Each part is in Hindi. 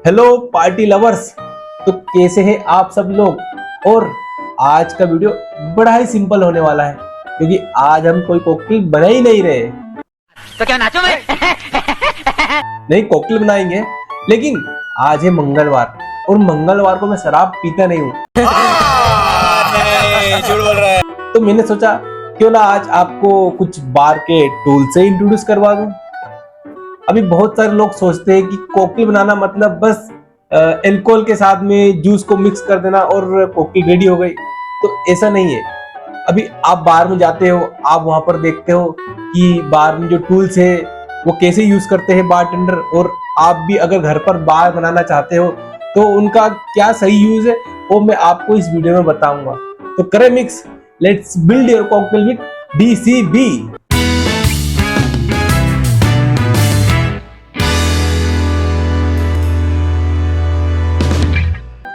Hello party lovers. तो कैसे हैं आप सब लोग। और आज का वीडियो बड़ा ही सिंपल होने वाला है क्योंकि आज हम कोई कॉकटेल बना ही नहीं रहे। तो क्या नाचो मैं? नहीं, कॉकटेल बनाएंगे, लेकिन आज है मंगलवार और मंगलवार को मैं शराब पीता नहीं हूँ। झूठ बोल रहा है। तो मैंने सोचा क्यों ना आज आपको कुछ बार के टूल से इंट्रोड्यूस करवा दूं। अभी बहुत सारे लोग सोचते हैं कि कॉकटेल बनाना मतलब बस अल्कोहल के साथ में जूस को मिक्स कर देना और कॉकटेल रेडी हो गई। तो ऐसा नहीं है। अभी आप बार में जाते हो, आप वहां पर देखते हो कि बार में जो टूल्स है वो कैसे यूज करते हैं बारटेंडर, और आप भी अगर घर पर बार बनाना चाहते हो तो उनका क्या सही यूज है वो मैं आपको इस वीडियो में बताऊंगा। तो करें mix, let's build your cocktail with DCB।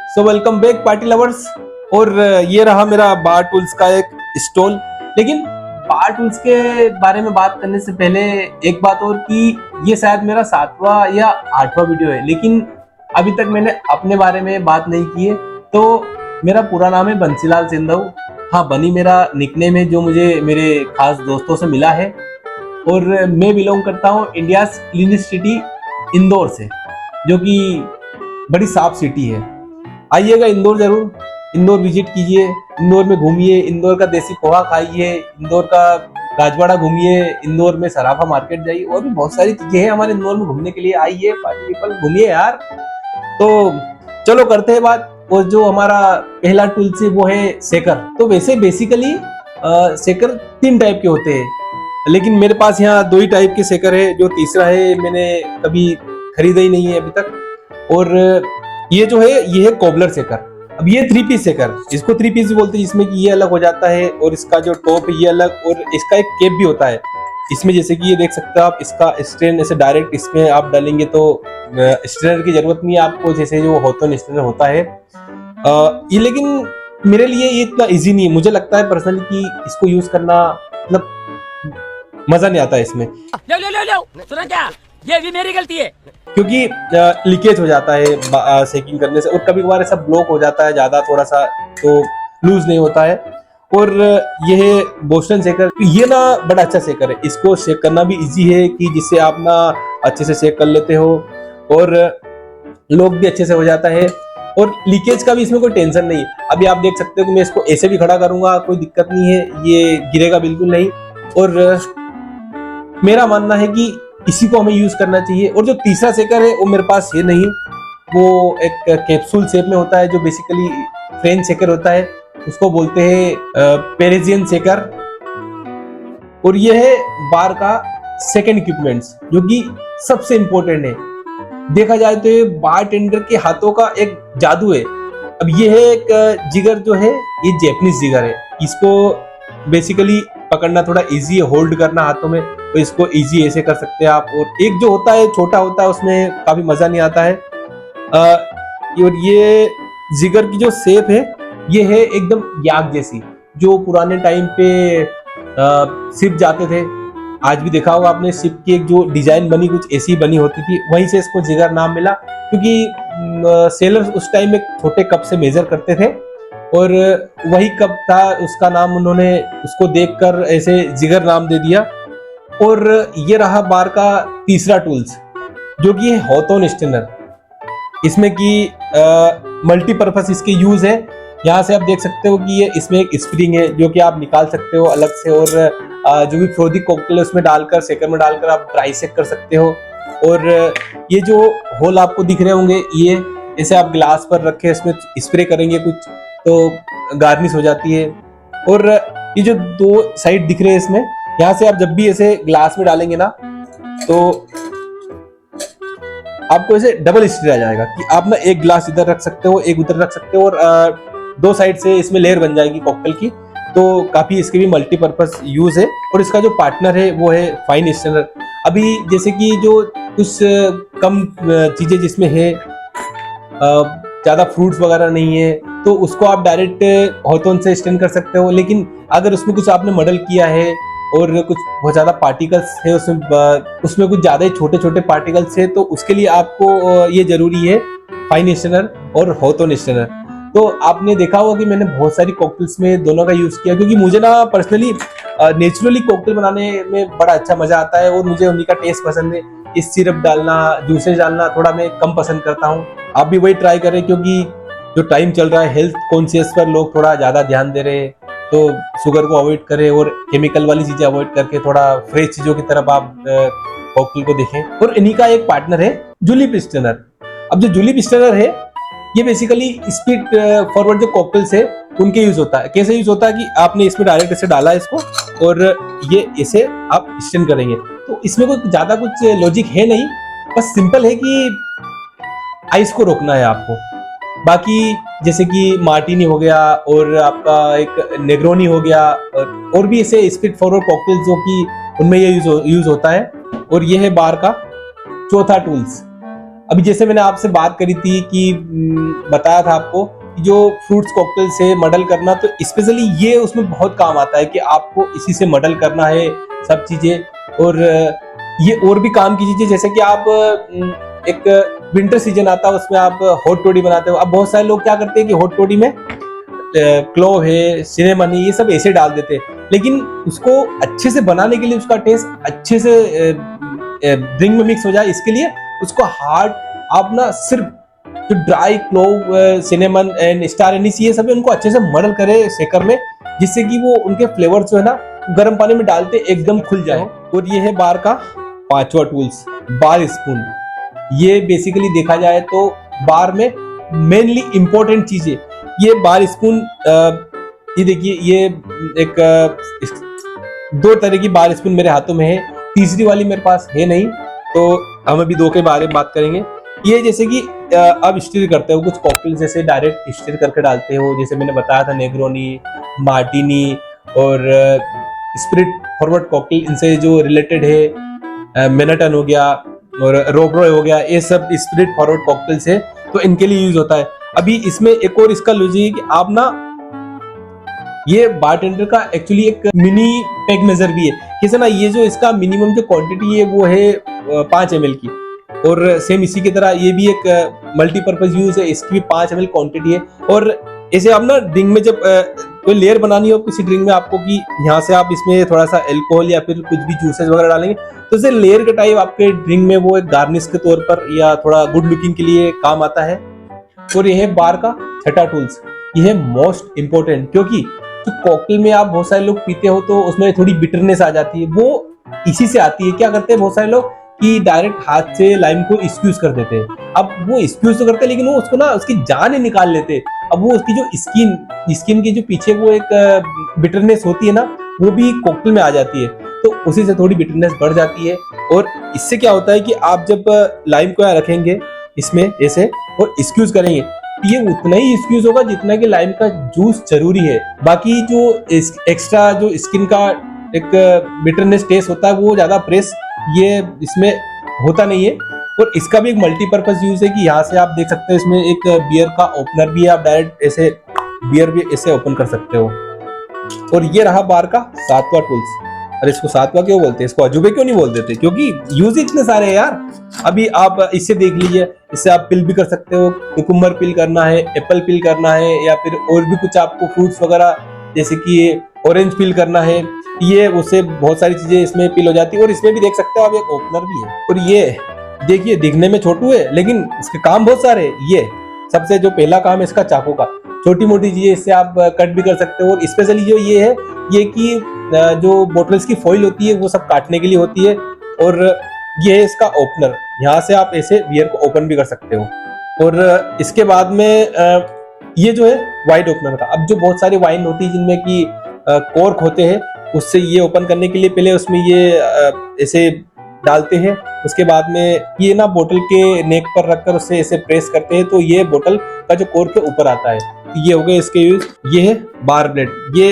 So welcome back party lovers. और ये रहा मेरा बार टूल्स का एक स्टॉल। लेकिन बार टूल्स के बारे में बात करने से पहले एक बात और कि ये शायद मेरा 7वां या 8वां वीडियो है, लेकिन अभी तक मैंने अपने बारे में बात नहीं की है। तो मेरा पूरा नाम है बंसीलाल सिंधु। हाँ, बनी मेरा निकनेम है जो मुझे मेरे खास दोस्तों से मिला है। और मैं बिलोंग करता हूँ इंडिया क्लीनेस्ट सिटी इंदौर से, जो कि बड़ी साफ सिटी है। आइएगा इंदौर जरूर, इंदौर विजिट कीजिए, इंदौर में घूमिए, इंदौर का देसी पोहा खाइए, इंदौर का राजवाड़ा घूमिए, इंदौर में सराफा मार्केट जाइए, और भी बहुत सारी चीजें हैं हमारे इंदौर में घूमने के लिए। आइए पार्टी पीपल, घूमिए यार। तो चलो करते हैं बात। और जो हमारा पहला टूल है वो है सेकर। तो वैसे बेसिकली सेकर 3 टाइप के होते हैं, लेकिन मेरे पास यहाँ 2 ही टाइप के सेकर है। जो तीसरा है मैंने कभी खरीदा ही नहीं है अभी तक। और ये जो है ये है कोबलर सेकर। अब ये 3 पीस सेकर, इसको 3 पीस भी बोलते हैं, जिसमें कि ये अलग हो जाता है और इसका जो टॉप है ये अलग, और इसका एक कैप भी होता है इसमें। जैसे कि ये देख सकते हो आप, इसका स्ट्रेन ऐसे डायरेक्ट इसमें आप डालेंगे तो स्ट्रेनर की जरूरत नहीं है आपको, जैसे जो होतन स्ट्रेनर होता है। ये लेकिन मेरे लिए ये इतना इजी नहीं है। मुझे लगता है पर्सनली कि इसको यूज करना मतलब मजा नहीं आता है इसमें। लो सुना क्या? ये भी मेरी गलती है क्योंकि लीकेज हो जाता है सेकिंग करने से, और कभी कभार ऐसा ब्लॉक हो जाता है ज्यादा थोड़ा सा, तो लूज नहीं होता है। और ये है बोस्टन सेकर। ये ना बड़ा अच्छा सेकर है, इसको शेक करना भी इजी है कि जिससे आप ना अच्छे से शेक कर लेते हो और लॉक भी अच्छे से हो जाता है, और लीकेज का भी इसमें कोई टेंशन नहीं है। अभी आप देख सकते हो कि मैं इसको ऐसे भी खड़ा करूंगा, कोई दिक्कत नहीं है, ये गिरेगा बिल्कुल नहीं। और मेरा मानना है कि इसी को हमें यूज करना चाहिए। और जो तीसरा सेकर है वो मेरे पास ये नहीं, वो एक कैप्सूल शेप में होता है, जो बेसिकली फ्रेंच सेकर होता है, उसको बोलते हैं पेरिजियन सेकर। और ये है बार का सेकंड इक्विपमेंट्स, जो कि सबसे इंपॉर्टेंट है। देखा जाए तो ये बार टेंडर के हाथों का एक जादू है। अब ये है एक जिगर, जो है ये जैपनीज जिगर है। इसको बेसिकली पकड़ना थोड़ा इजी है, होल्ड करना हाथों में, तो इसको इजी ऐसे कर सकते हैं आप। और एक जो होता है छोटा होता है, उसमें काफी मजा नहीं आता है। और ये जिगर की जो शेप है ये है एकदम याक जैसी, जो पुराने टाइम पे शिप जाते थे। आज भी देखा होगा आपने, शिप की एक जो डिजाइन बनी कुछ ऐसी बनी होती थी, वहीं से इसको जिगर नाम मिला। क्योंकि सेलर्स उस टाइम में छोटे कप से मेजर करते थे, और वही कप था, उसका नाम उन्होंने उसको देखकर ऐसे जिगर नाम दे दिया। और ये रहा बार का तीसरा टूल्स, जो कि है हॉथॉर्न स्ट्रेनर। इसमें कि मल्टीपर्पस इसके यूज है। यहाँ से आप देख सकते हो कि ये इसमें एक स्प्रिंग है जो कि आप निकाल सकते हो अलग से, और जो भी फ्रोदी कॉकटेल है उसमें डालकर, शेकर में डालकर आप ड्राई शेक कर सकते हो। और ये जो होल आपको दिख रहे होंगे, ये ऐसे आप ग्लास पर रखे इसमें स्प्रे करेंगे कुछ तो गार्निश हो जाती है। और ये जो 2 साइड दिख रहे हैं इसमें, यहाँ से आप जब भी ऐसे ग्लास में डालेंगे ना, तो आपको ऐसे डबल स्प्रे आ जाएगा कि आप ना एक ग्लास इधर रख सकते हो, एक उधर रख सकते हो, और 2 साइड से इसमें लेयर बन जाएगी कॉकटेल की। तो काफी इसके भी मल्टीपर्पस यूज है। और इसका जो पार्टनर है वो है फाइन स्ट्रेनर। अभी जैसे कि जो कुछ कम चीजें जिसमें है, ज्यादा फ्रूट्स वगैरह नहीं है, तो उसको आप डायरेक्ट हॉथॉर्न से स्ट्रेन कर सकते हो। लेकिन अगर उसमें कुछ आपने मॉडल किया है और कुछ बहुत ज्यादा पार्टिकल्स है उसमें कुछ ज्यादा ही छोटे छोटे पार्टिकल्स है, तो उसके लिए आपको ये जरूरी है फाइन स्टेनर और हॉथॉर्न स्टेनर। तो आपने देखा होगा कि मैंने बहुत सारी कॉकटेल्स में दोनों का यूज किया, क्योंकि मुझे ना पर्सनली नेचुरली कॉकटेल बनाने में बड़ा अच्छा मजा आता है और मुझे उन्हीं का टेस्ट पसंद है। इस सिरप डालना, जूसेस डालना थोड़ा मैं कम पसंद करता हूँ। आप भी वही ट्राई करें, क्योंकि जो टाइम चल रहा है हेल्थ कॉन्शियस पर लोग थोड़ा ज्यादा ध्यान दे रहे हैं, तो शुगर को अवॉइड करें और केमिकल वाली चीजें अवॉइड करके थोड़ा फ्रेश चीजों की तरफ आप कॉकटेल को देखें। और इन्हीं का एक पार्टनर है जुलीप स्टेनर। अब जो जुलीप स्टेनर है ये बेसिकली स्पीड फॉरवर्ड जो कॉकटेल्स है उनके यूज होता है। कैसे यूज होता है कि आपने इसमें डायरेक्ट ऐसे डाला इसको और ये इसे आप स्टेन करेंगे, तो इसमें कोई ज्यादा कुछ लॉजिक है नहीं, बस सिंपल है कि आइस को रोकना है आपको। बाकी जैसे कि मार्टिनी हो गया और आपका एक नेग्रोनी हो गया और भी ऐसे स्पीड फॉरवर्ड कॉकटेल्स जो कि उनमें ये यूज होता है। और ये है बार का चौथा टूल्स। अभी जैसे मैंने आपसे बात करी थी कि बताया था आपको कि जो फ्रूट्स कॉकटेल से मॉडल करना, तो स्पेशली ये उसमें बहुत काम आता है कि आपको इसी से मॉडल करना है सब चीजें। और ये और भी काम की चीजें, जैसे कि आप एक विंटर सीजन आता है उसमें आप हॉट टोडी बनाते हो। अब बहुत सारे लोग क्या करते हैं कि हॉट टोडी में क्लोव है, सिनेमन है, ये सब ऐसे डाल देते हैं, लेकिन उसको अच्छे से बनाने के लिए, उसका टेस्ट अच्छे से ड्रिंक में मिक्स हो जाए, इसके लिए उसको हार्ड आप ना सिर्फ जो dry clove, cinnamon and star anise ये सब उनको अच्छे से मर्डल करे शेकर में, जिससे कि वो उनके फ्लेवर जो है ना गर्म पानी में डालते एकदम खुल जाए। और ये है बार का पांचवा टूल्स, बार स्पून। ये बेसिकली देखा जाए तो बार में मेनली इंपॉर्टेंट चीज है ये बार स्पून। ये देखिए, ये एक दो तरह की बार स्पून मेरे हाथों में है, तीसरी वाली मेरे पास है नहीं, तो हम अभी दो के बारे में बात करेंगे। ये जैसे कि अब स्टीर करते हो, कुछ कॉकटेल जैसे डायरेक्ट स्टीर करके डालते हो, जैसे मैंने बताया था नेग्रोनी, मार्टिनी और स्पिरिट फॉरवर्ड कॉकटेल, इनसे जो रिलेटेड है मैनहट्टन हो गया और रोब्रो हो गया, ये सब स्पिरिट फॉरवर्ड कॉकटेल्स है, तो इनके लिए यूज होता है। अभी इसमें एक और इसका लॉजिक है कि आप ना, ये बारटेंडर का एक्चुअली एक मिनी पैक मेजर भी है। कैसे ना, ये जो इसका मिनिमम जो क्वांटिटी है वो है 5 ml की, और सेम इसी की तरह ये भी एक मल्टीपर्पज यूज है, इसकी भी 5 ml क्वांटिटी है। और ऐसे आप ना ड्रिंक में जब कोई लेयर बनानी हो किसी ड्रिंक में आपको, कि यहाँ से आप इसमें थोड़ा सा अल्कोहल या फिर कुछ भी जूसेस वगैरह डालेंगे, तो इसे लेयर के टाइप आपके ड्रिंक में वो एक गार्निश के तौर पर या थोड़ा गुड लुकिंग के लिए काम आता है। और ये है बार का छठा टूल्स, ये है मोस्ट इंपोर्टेंट, क्योंकि तो कॉकटेल में आप बहुत सारे लोग पीते हो तो उसमें थोड़ी बिटरनेस आ जाती है, वो इसी से आती है। क्या करते हैं बहुत सारे लोग कि डायरेक्ट हाथ से लाइम को स्क्यूज कर देते हैं। अब वो स्क्यूज तो करते हैं, लेकिन वो उसको ना उसकी जान ही निकाल लेते हैं। अब वो उसकी जो स्किन के जो पीछे वो एक बिटरनेस होती है ना, वो भी कॉकटेल में आ जाती है, तो उसी से थोड़ी बिटरनेस बढ़ जाती है। और इससे क्या होता है कि आप जब लाइम को यहाँ रखेंगे इसमें ऐसे और स्क्यूज करेंगे, ये उतना ही स्क्यूज होगा जितना कि लाइम का जूस जरूरी है। बाकी जो एक्स्ट्रा जो स्किन का एक बिटरनेस टेस्ट होता है वो ज्यादा प्रेस ये इसमें होता नहीं है। और इसका भी एक मल्टीपर्पज यूज है कि यहाँ से आप देख सकते हो, इसमें एक बियर का ओपनर भी है, आप डायरेक्ट ऐसे बियर भी ऐसे ओपन कर सकते हो। और ये रहा बार का सातवां टूल्स। अरे इसको सातवां क्यों बोलते हैं, इसको अजूबे क्यों नहीं बोल देते, क्योंकि यूज इतने सारे हैं यार। अभी आप इससे देख लीजिए, इससे आप पिल भी कर सकते हो, कुकुम्बर पिल करना है, एप्पल पिल करना है, या फिर और भी कुछ आपको फ्रूट्स वगैरह जैसे कि ऑरेंज पिल करना है, ये उससे बहुत सारी चीजें इसमें पिल हो जाती है। और इसमें भी देख सकते हो आप, एक ओपनर भी है। और ये देखिए, दिखने में छोटू है लेकिन इसके काम बहुत सारे हैं। ये सबसे जो पहला काम है इसका चाकू का, छोटी मोटी चीजें इससे आप कट भी कर सकते हो। और स्पेशली जो ये है, ये कि जो बोटल्स की फॉइल होती है वो सब काटने के लिए होती है। और ये है इसका ओपनर, यहाँ से आप ऐसे बियर को ओपन भी कर सकते हो। और इसके बाद में ये जो है वाइट ओपनर का, अब जो बहुत सारी वाइन होती है जिनमें कि कॉर्क होते हैं, उससे ये ओपन करने के लिए पहले उसमें ये ऐसे डालते हैं, उसके बाद में ये ना बोतल के नेक पर रखकर उससे ऐसे प्रेस करते हैं, तो ये बोतल का जो कॉर्क है ऊपर आता है। ये हो गए इसके यूज। ये है बार ब्लेड, ये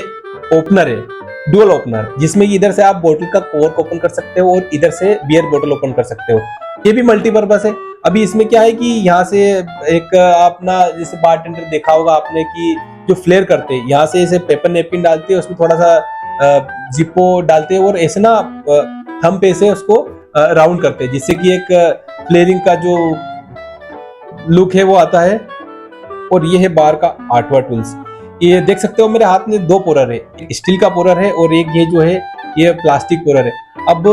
ओपनर है, डुअल ओपनर, जिसमें इधर से आप बोतल का कॉर्क ओपन कर सकते हो और इधर से बियर बोतल ओपन कर सकते हो। ये भी मल्टीपर्पज है। अभी इसमें क्या है कि यहाँ से एक अपना जैसे बारटेंडर देखा होगा आपने कि जो फ्लेयर करते हैं, यहाँ से ऐसे पेपर नेपकिन डालते हैं, उसमें थोड़ा सा जिप्पो डालते हैं और ऐसे ना थंब पे से उसको राउंड करते हैं, जिससे कि एक फ्लेयरिंग का जो लुक है वो आता है। और ये है बार का 8वां टूल्स। ये देख सकते हो मेरे हाथ में 2 पोरर है, एक स्टील का पोरर है और एक ये जो है ये प्लास्टिक पोरर है। अब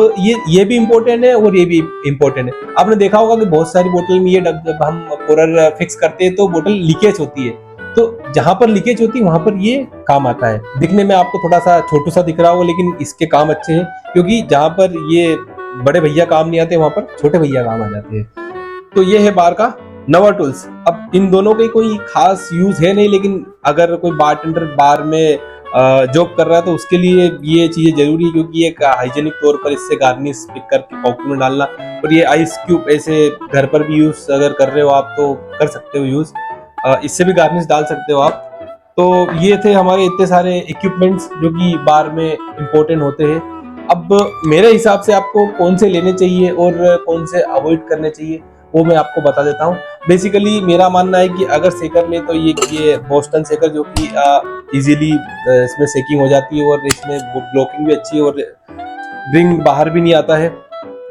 ये भी इम्पोर्टेंट है और ये भी इम्पोर्टेंट है। आपने देखा होगा कि बहुत सारी बोतल में ये जब हम पोरर फिक्स करते हैं तो बोतल लीकेज होती है, तो जहां पर लीकेज होती है वहां पर ये काम आता है। दिखने में आपको थोड़ा सा छोटू सा दिख रहा होगा, लेकिन इसके काम अच्छे हैं, क्योंकि जहां पर ये बड़े भैया काम नहीं आते वहां पर छोटे भैया काम आ जाते हैं। तो ये है बार का 9वां टूल्स। अब इन दोनों के कोई खास यूज है नहीं, लेकिन अगर कोई बारटेंडर बार में जॉब कर रहा है तो उसके लिए ये चीजें जरूरी है, क्योंकि एक हाइजेनिक तौर पर इससे गार्निश पिक करके कॉकटेल में डालना। और ये आइस क्यूब ऐसे घर पर भी यूज अगर कर रहे हो आप तो कर सकते हो यूज, इससे भी गार्निश डाल सकते हो आप। तो ये थे हमारे इतने सारे इक्विपमेंट्स जो कि बार में इम्पोर्टेंट होते हैं। अब मेरे हिसाब से आपको कौन से लेने चाहिए और कौन से अवॉइड करने चाहिए वो मैं आपको बता देता हूँ। बेसिकली मेरा मानना है कि अगर सेकर में तो ये बोस्टन सेकर जो कि इजीली इसमें सेकिंग हो जाती है और इसमें ब्लॉकिंग भी अच्छी है और रिंग बाहर भी नहीं आता है।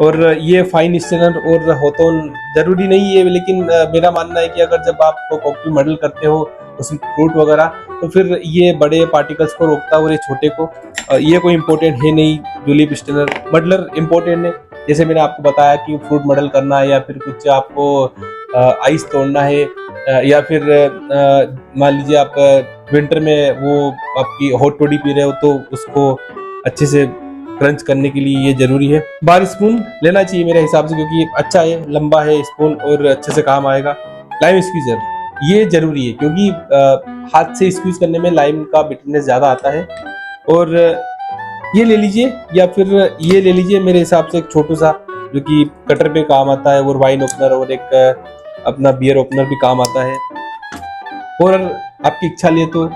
और ये फाइन स्टेनर और होतोन जरूरी नहीं है, लेकिन मेरा मानना है कि अगर जब आप कॉकटेल मॉडल करते हो उसमें फ्रूट वगैरह, तो फिर ये बड़े पार्टिकल्स को रोकता है और ये छोटे को ये कोई इम्पोर्टेंट है नहीं। जूलिप स्टेनर मॉडलर इम्पोर्टेंट है, जैसे मैंने आपको बताया कि फ्रूट मॉडल करना है या फिर कुछ आपको आइस तोड़ना है, या फिर मान लीजिए आप विंटर में वो आपकी हॉट टॉडी पी रहे हो तो उसको अच्छे से क्रंच करने के लिए ये जरूरी है। बार स्पून लेना चाहिए मेरे हिसाब से, क्योंकि अच्छा है, लंबा है स्पून और अच्छे से काम आएगा। लाइम स्क्वीजर ये जरूरी है, क्योंकि हाथ से स्क्वीज करने में लाइम का बिटरनेस ज्यादा आता है। और ये ले लीजिए या फिर ये ले लीजिए मेरे हिसाब से एक छोटू सा, जो कि कटर पे काम आता है, और वाइन ओपनर और एक अपना बियर ओपनर भी काम आता है। और आपकी इच्छा ले तो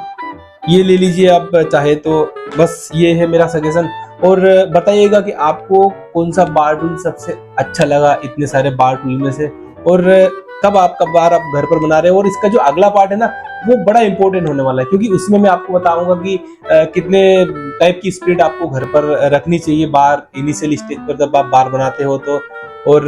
ये ले लीजिए आप चाहे तो। बस ये है मेरा सजेशन। और बताइएगा कि आपको कौन सा बार टूल सबसे अच्छा लगा इतने सारे बार टूल में से, और कब आपका बार आप घर पर बना रहे हो। और इसका जो अगला पार्ट है ना वो बड़ा इंपॉर्टेंट होने वाला है, क्योंकि उसमें मैं आपको बताऊंगा कि कितने टाइप की स्पीड आपको घर पर रखनी चाहिए बार इनिशियल स्टेज पर जब आप बार बनाते हो तो, और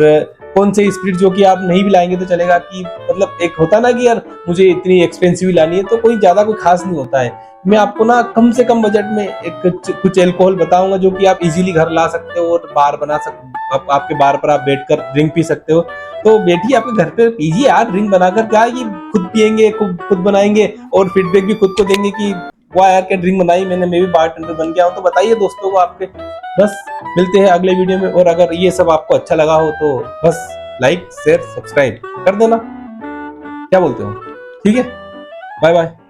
कौन से स्पीड जो कि आप नहीं भी लाएंगे तो चलेगा। कि मतलब एक होता ना कि यार मुझे इतनी एक्सपेंसिव लानी है, तो कोई ज्यादा कोई खास नहीं होता है। मैं आपको ना कम से कम बजट में एक कुछ एल्कोहल बताऊंगा जो कि आप इजीली घर ला सकते हो और बार बना सकते। आपके बार पर आप बैठकर ड्रिंक पी सकते हो, तो बैठिए आपके घर पे पीजिए यार ड्रिंक बनाकर। क्या ये खुद पियेंगे, खुद बनाएंगे और फीडबैक भी खुद को देंगे कि वाह यार क्या ड्रिंक बनाई मैंने, मैं भी बारटेंडर बन गया हूँ। तो बताइए दोस्तों को आपके। बस मिलते हैं अगले वीडियो में, और अगर ये सब आपको अच्छा लगा हो तो बस लाइक शेयर सब्सक्राइब कर देना। क्या बोलते हो? ठीक है, बाय बाय।